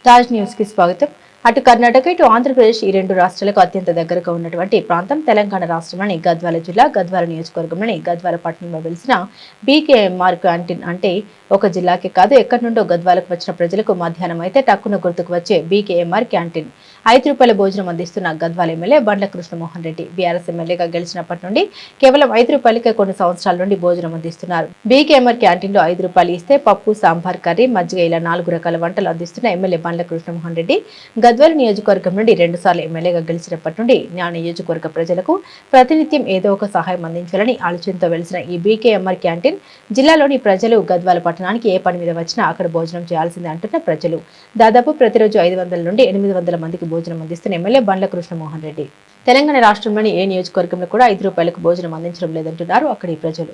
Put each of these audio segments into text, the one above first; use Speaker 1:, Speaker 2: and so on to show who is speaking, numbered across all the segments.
Speaker 1: Taj news కి స్వాగతం. అటు కర్ణాటక ఇటు ఆంధ్రప్రదేశ్ ఈ రెండు రాష్ట్రాలకు అత్యంత దగ్గరగా ఉన్నటువంటి ప్రాంతం తెలంగాణ రాష్ట్రంలోని గద్వాల జిల్లా గద్వాల నియోజకవర్గంలోని గద్వాల పట్టణంలో వెలిసిన బీకేఎంఆర్ క్యాంటీన్ అంటే ఒక జిల్లాకే కాదు ఎక్కడి నుండో గద్వాలకు వచ్చిన ప్రజలకు మధ్యాహ్నం అయితే టక్కున గుర్తుకు వచ్చే బీకేఎంఆర్ క్యాంటీన్. ₹5 భోజనం అందిస్తున్న గద్వాల ఎమ్మెల్యే బండ్ల కృష్ణమోహన్ రెడ్డి బీఆర్ఎస్ ఎమ్మెల్యేగా గెలిచినప్పటి నుండి కేవలం ₹5కే కొన్ని సంవత్సరాల నుండి భోజనం అందిస్తున్నారు. బీకేఎంఆర్ క్యాంటీన్ లో ₹5 ఇస్తే పప్పు, సాంబార్, కర్రీ, మజ్జిగ ఇలా 4 రకాల వంటలు అందిస్తున్న ఎమ్మెల్యే బండ్ల కృష్ణమోహన్ రెడ్డి గద్వాల నియోజకవర్గం నుండి 2 సార్లు ఎమ్మెల్యేగా గెలిచినప్పటి నుండి ఆ నియోజకవర్గ ప్రజలకు ప్రతినిత్యం ఏదో ఒక సహాయం అందించాలని ఆలోచనతో వెలిసిన ఈ బీకేఎంఆర్ క్యాంటీన్ జిల్లాలోని ప్రజలు గద్వాల పట్టణానికి ఏ పని మీద వచ్చినా అక్కడ భోజనం చేయాల్సిందే అంటున్న ప్రజలు. దాదాపు ప్రతిరోజు 500 నుండి 800 మందికి భోజనం అందిస్తున్న ఎమ్మెల్యే బండ్ల కృష్ణమోహన్ రెడ్డి తెలంగాణ రాష్ట్రంలోని ఏ నియోజకవర్గంలో కూడా ₹5కు భోజనం అందించడం లేదంటున్నారు అక్కడి ప్రజలు.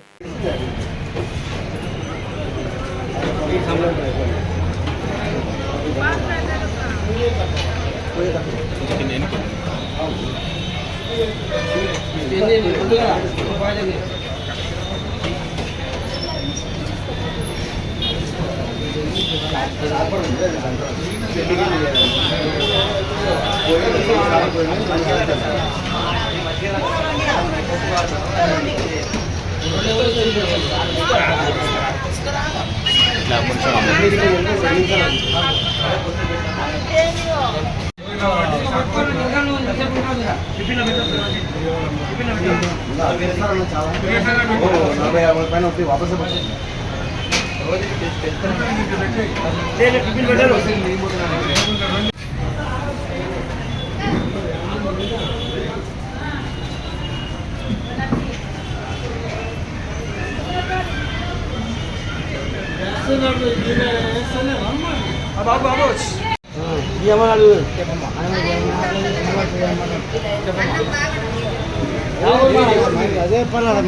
Speaker 2: అదే పర్లేదు